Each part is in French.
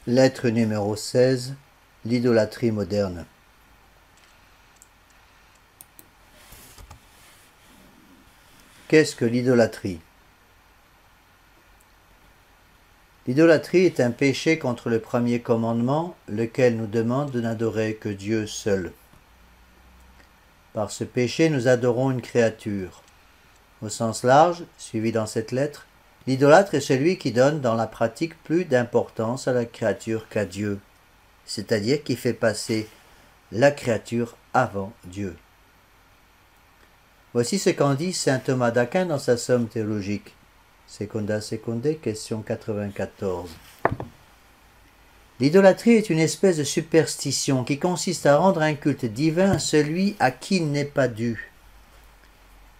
Lettre numéro 16. L'idolâtrie moderne. Qu'est-ce que l'idolâtrie? L'idolâtrie est un péché contre le premier commandement, lequel nous demande de n'adorer que Dieu seul. Par ce péché, nous adorons une créature. Au sens large, suivi dans cette lettre, l'idolâtre est celui qui donne dans la pratique plus d'importance à la créature qu'à Dieu, c'est-à-dire qui fait passer la créature avant Dieu. Voici ce qu'en dit saint Thomas d'Aquin dans sa Somme théologique. Seconda Secundae, question 94. L'idolâtrie est une espèce de superstition qui consiste à rendre un culte divin à celui à qui il n'est pas dû.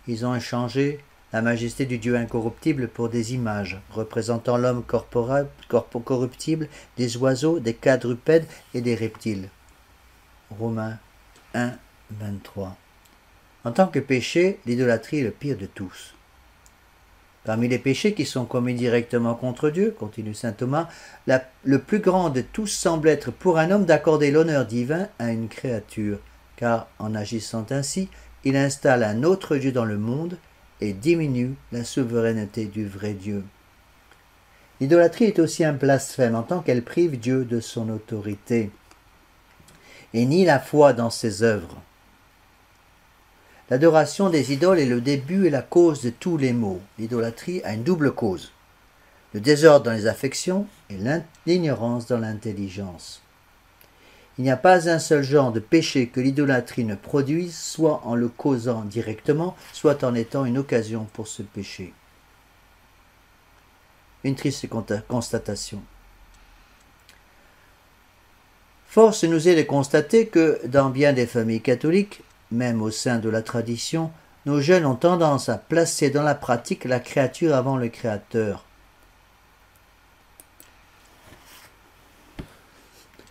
Ils ont échangé la majesté du Dieu incorruptible pour des images représentant l'homme corruptible, des oiseaux, des quadrupèdes et des reptiles. Romains 1, 23. En tant que péché, l'idolâtrie est le pire de tous. Parmi les péchés qui sont commis directement contre Dieu, continue saint Thomas, le plus grand de tous semble être pour un homme d'accorder l'honneur divin à une créature, car en agissant ainsi, il installe un autre Dieu dans le monde et diminue la souveraineté du vrai Dieu. L'idolâtrie est aussi un blasphème en tant qu'elle prive Dieu de son autorité et nie la foi dans ses œuvres. L'adoration des idoles est le début et la cause de tous les maux. L'idolâtrie a une double cause: le désordre dans les affections et l'ignorance dans l'intelligence. Il n'y a pas un seul genre de péché que l'idolâtrie ne produise, soit en le causant directement, soit en étant une occasion pour ce péché. Une triste constatation. Force nous est de constater que, dans bien des familles catholiques, même au sein de la tradition, nos jeunes ont tendance à placer dans la pratique la créature avant le Créateur.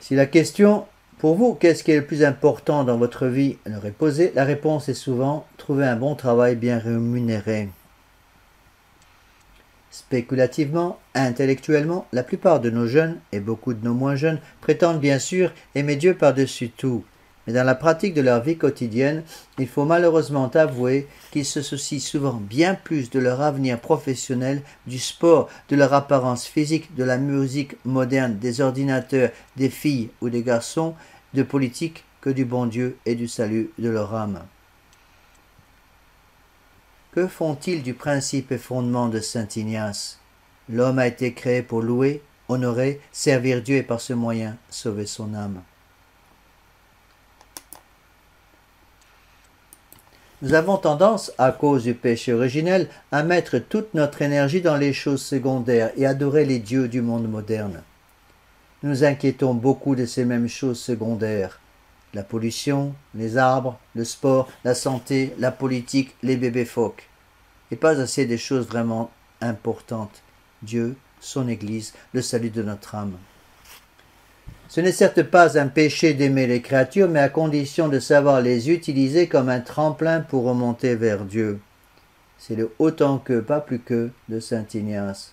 Si la question pour vous, qu'est-ce qui est le plus important dans votre vie, leur est posée, la réponse est souvent trouver un bon travail bien rémunéré. Spéculativement, intellectuellement, la plupart de nos jeunes, et beaucoup de nos moins jeunes, prétendent bien sûr aimer Dieu par-dessus tout. Mais dans la pratique de leur vie quotidienne, il faut malheureusement avouer qu'ils se soucient souvent bien plus de leur avenir professionnel, du sport, de leur apparence physique, de la musique moderne, des ordinateurs, des filles ou des garçons, de politique que du bon Dieu et du salut de leur âme. Que font-ils du principe et fondement de saint Ignace? L'homme a été créé pour louer, honorer, servir Dieu et par ce moyen sauver son âme. Nous avons tendance, à cause du péché originel, à mettre toute notre énergie dans les choses secondaires et adorer les dieux du monde moderne. Nous nous inquiétons beaucoup de ces mêmes choses secondaires: la pollution, les arbres, le sport, la santé, la politique, les bébés phoques. Et pas assez des choses vraiment importantes: Dieu, son Église, le salut de notre âme. Ce n'est certes pas un péché d'aimer les créatures, mais à condition de savoir les utiliser comme un tremplin pour remonter vers Dieu. C'est le autant que, pas plus que, de saint Ignace.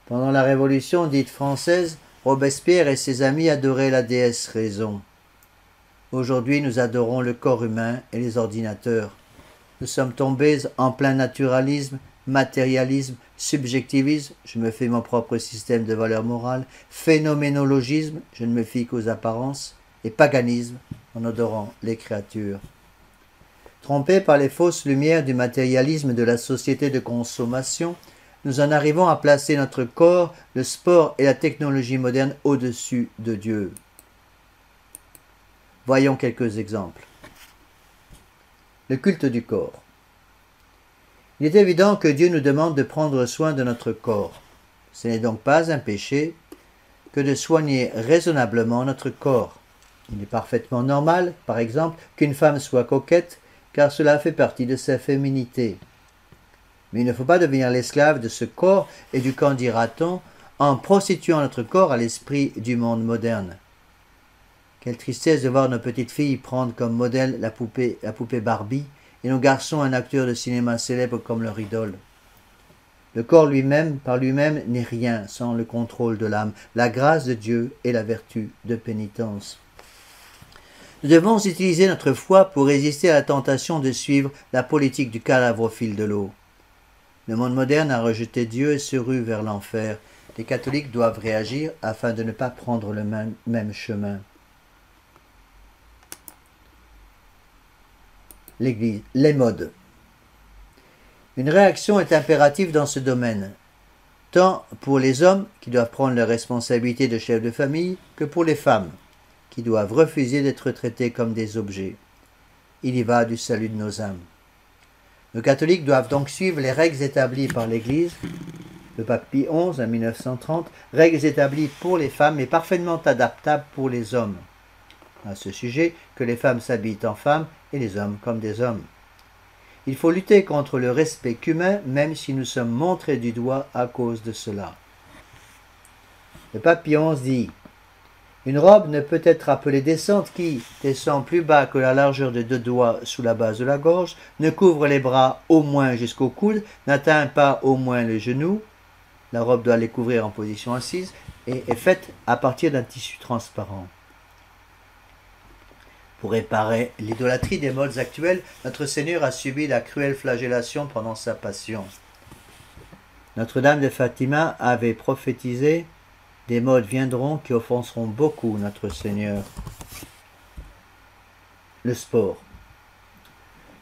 Pendant la Révolution dite française, Robespierre et ses amis adoraient la déesse Raison. Aujourd'hui, nous adorons le corps humain et les ordinateurs. Nous sommes tombés en plein naturalisme, matérialisme, subjectivisme, je me fais mon propre système de valeurs morales, phénoménologisme, je ne me fie qu'aux apparences, et paganisme, en adorant les créatures. Trompés par les fausses lumières du matérialisme de la société de consommation, nous en arrivons à placer notre corps, le sport et la technologie moderne au-dessus de Dieu. Voyons quelques exemples. Le culte du corps. Il est évident que Dieu nous demande de prendre soin de notre corps. Ce n'est donc pas un péché que de soigner raisonnablement notre corps. Il est parfaitement normal, par exemple, qu'une femme soit coquette, car cela fait partie de sa féminité. Mais il ne faut pas devenir l'esclave de ce corps et du qu'en dira-t-on en prostituant notre corps à l'esprit du monde moderne. Quelle tristesse de voir nos petites filles prendre comme modèle la poupée Barbie et nos garçons un acteur de cinéma célèbre comme leur idole. Le corps lui-même, par lui-même, n'est rien sans le contrôle de l'âme, la grâce de Dieu et la vertu de pénitence. Nous devons utiliser notre foi pour résister à la tentation de suivre la politique du cadavre au fil de l'eau. Le monde moderne a rejeté Dieu et se rue vers l'enfer. Les catholiques doivent réagir afin de ne pas prendre le même chemin. L'Église, les modes. Une réaction est impérative dans ce domaine, tant pour les hommes qui doivent prendre leurs responsabilités de chef de famille que pour les femmes qui doivent refuser d'être traitées comme des objets. Il y va du salut de nos âmes. Nos catholiques doivent donc suivre les règles établies par l'Église. Le pape Pie XI, en 1930, règles établies pour les femmes mais parfaitement adaptables pour les hommes. À ce sujet, que les femmes s'habillent en femmes et les hommes comme des hommes. Il faut lutter contre le respect qu'humain, même si nous sommes montrés du doigt à cause de cela. Le pape Pie XI dit « Une robe ne peut être appelée décente qui, descend plus bas que la largeur de 2 doigts sous la base de la gorge, ne couvre les bras au moins jusqu'au coude, n'atteint pas au moins les genoux. La robe doit les couvrir en position assise et est faite à partir d'un tissu transparent. » Pour réparer l'idolâtrie des modes actuels, notre Seigneur a subi la cruelle flagellation pendant sa passion. Notre-Dame de Fatima avait prophétisé « Des modes viendront qui offenseront beaucoup notre Seigneur. » Le sport.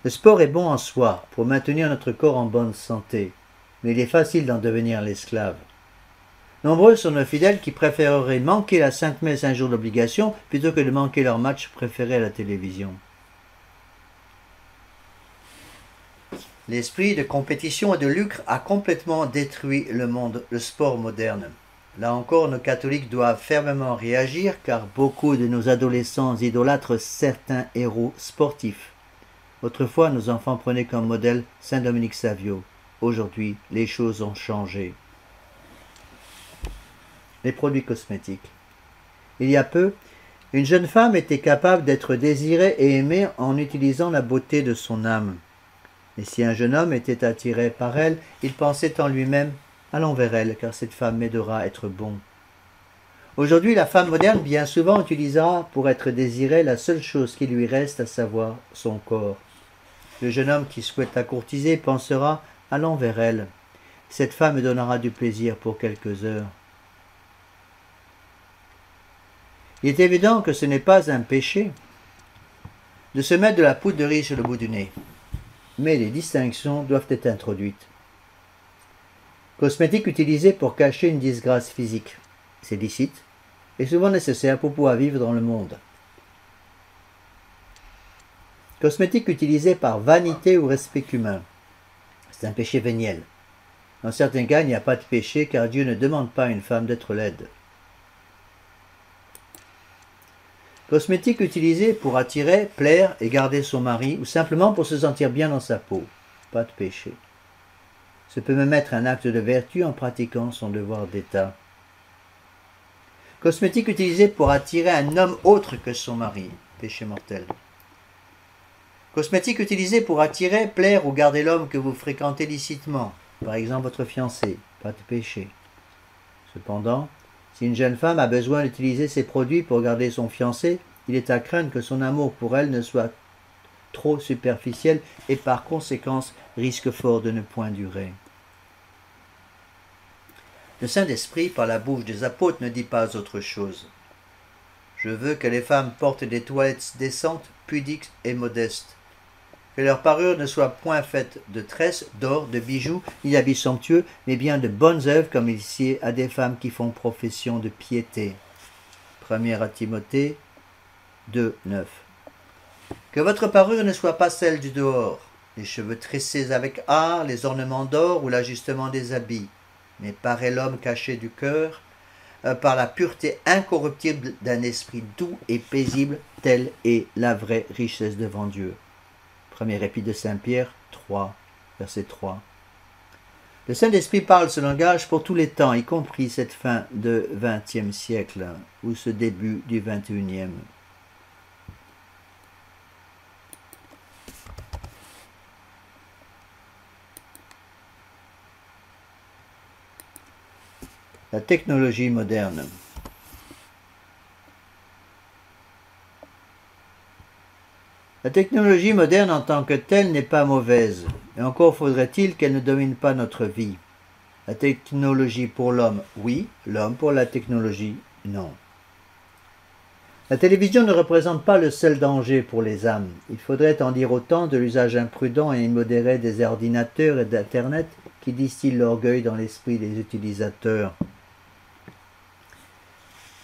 Le sport est bon en soi pour maintenir notre corps en bonne santé, mais il est facile d'en devenir l'esclave. Nombreux sont nos fidèles qui préféreraient manquer la Sainte Messe un jour d'obligation plutôt que de manquer leur match préféré à la télévision. L'esprit de compétition et de lucre a complètement détruit le sport moderne. Là encore, nos catholiques doivent fermement réagir car beaucoup de nos adolescents idolâtrent certains héros sportifs. Autrefois, nos enfants prenaient comme modèle Saint Dominique Savio. Aujourd'hui, les choses ont changé. Les produits cosmétiques. Il y a peu, une jeune femme était capable d'être désirée et aimée en utilisant la beauté de son âme. Et si un jeune homme était attiré par elle, il pensait en lui-même « Allons vers elle, car cette femme m'aidera à être bon. » Aujourd'hui, la femme moderne bien souvent utilisera pour être désirée la seule chose qui lui reste, à savoir son corps. Le jeune homme qui souhaite la courtiser pensera « Allons vers elle. Cette femme me donnera du plaisir pour quelques heures. » Il est évident que ce n'est pas un péché de se mettre de la poudre de riz sur le bout du nez, mais les distinctions doivent être introduites. Cosmétique utilisé pour cacher une disgrâce physique, c'est licite et souvent nécessaire pour pouvoir vivre dans le monde. Cosmétique utilisé par vanité ou respect humain, c'est un péché véniel. Dans certains cas, il n'y a pas de péché car Dieu ne demande pas à une femme d'être laide. Cosmétique utilisé pour attirer, plaire et garder son mari ou simplement pour se sentir bien dans sa peau. Pas de péché. Ce peut même être un acte de vertu en pratiquant son devoir d'état. Cosmétique utilisé pour attirer un homme autre que son mari. Péché mortel. Cosmétique utilisé pour attirer, plaire ou garder l'homme que vous fréquentez licitement. Par exemple votre fiancé. Pas de péché. Cependant, si une jeune femme a besoin d'utiliser ces produits pour garder son fiancé, il est à craindre que son amour pour elle ne soit trop superficiel et par conséquence risque fort de ne point durer. Le Saint-Esprit, par la bouche des apôtres, ne dit pas autre chose. Je veux que les femmes portent des toilettes décentes, pudiques et modestes. Que leur parure ne soit point faite de tresses, d'or, de bijoux, ni d'habits somptueux, mais bien de bonnes œuvres, comme il sied à des femmes qui font profession de piété. 1 Timothée 2, 9. Que votre parure ne soit pas celle du dehors, les cheveux tressés avec art, les ornements d'or ou l'ajustement des habits, mais paraît l'homme caché du cœur, par la pureté incorruptible d'un esprit doux et paisible, telle est la vraie richesse devant Dieu. Première épître de Saint Pierre 3, verset 3. Le Saint-Esprit parle ce langage pour tous les temps, y compris cette fin de XXe siècle ou ce début du XXIe. La technologie moderne. La technologie moderne en tant que telle n'est pas mauvaise, et encore faudrait-il qu'elle ne domine pas notre vie. La technologie pour l'homme, oui, l'homme pour la technologie, non. La télévision ne représente pas le seul danger pour les âmes. Il faudrait en dire autant de l'usage imprudent et immodéré des ordinateurs et d'Internet qui distillent l'orgueil dans l'esprit des utilisateurs.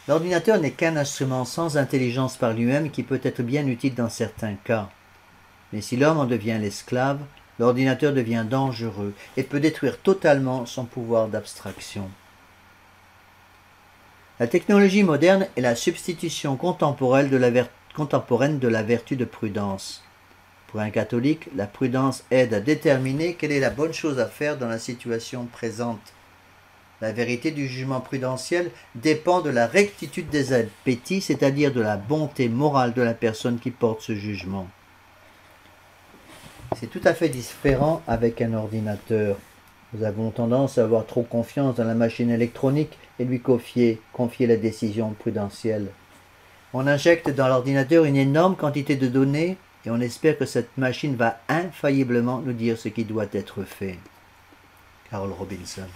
L'ordinateur n'est qu'un instrument sans intelligence par lui-même qui peut être bien utile dans certains cas. Mais si l'homme en devient l'esclave, l'ordinateur devient dangereux et peut détruire totalement son pouvoir d'abstraction. La technologie moderne est la substitution contemporaine de la vertu de prudence. Pour un catholique, la prudence aide à déterminer quelle est la bonne chose à faire dans la situation présente. La vérité du jugement prudentiel dépend de la rectitude des appétits, c'est-à-dire de la bonté morale de la personne qui porte ce jugement. C'est tout à fait différent avec un ordinateur. Nous avons tendance à avoir trop confiance dans la machine électronique et lui confier la décision prudentielle. On injecte dans l'ordinateur une énorme quantité de données et on espère que cette machine va infailliblement nous dire ce qui doit être fait. Carol Robinson.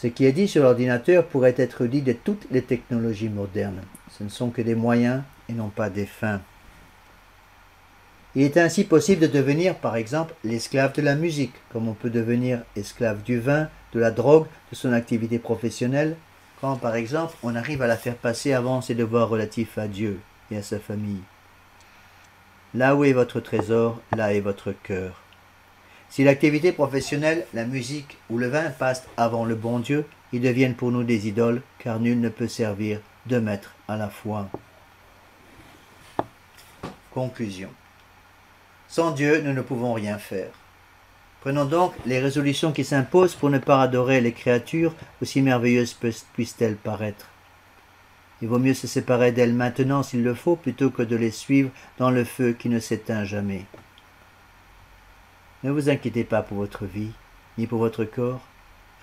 Ce qui est dit sur l'ordinateur pourrait être dit de toutes les technologies modernes. Ce ne sont que des moyens et non pas des fins. Il est ainsi possible de devenir, par exemple, l'esclave de la musique, comme on peut devenir esclave du vin, de la drogue, de son activité professionnelle, quand, par exemple, on arrive à la faire passer avant ses devoirs relatifs à Dieu et à sa famille. Là où est votre trésor, là est votre cœur. Si l'activité professionnelle, la musique ou le vin passent avant le bon Dieu, ils deviennent pour nous des idoles, car nul ne peut servir deux maîtres à la fois. Conclusion. Sans Dieu, nous ne pouvons rien faire. Prenons donc les résolutions qui s'imposent pour ne pas adorer les créatures, aussi merveilleuses puissent-elles paraître. Il vaut mieux se séparer d'elles maintenant s'il le faut, plutôt que de les suivre dans le feu qui ne s'éteint jamais. Ne vous inquiétez pas pour votre vie, ni pour votre corps.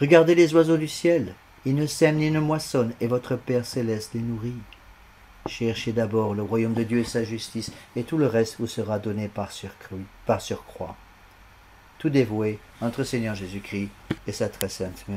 Regardez les oiseaux du ciel, ils ne sèment ni ne moissonnent, et votre Père céleste les nourrit. Cherchez d'abord le royaume de Dieu et sa justice, et tout le reste vous sera donné par surcroît. Tout dévoué entre Seigneur Jésus-Christ et sa très sainte Mère.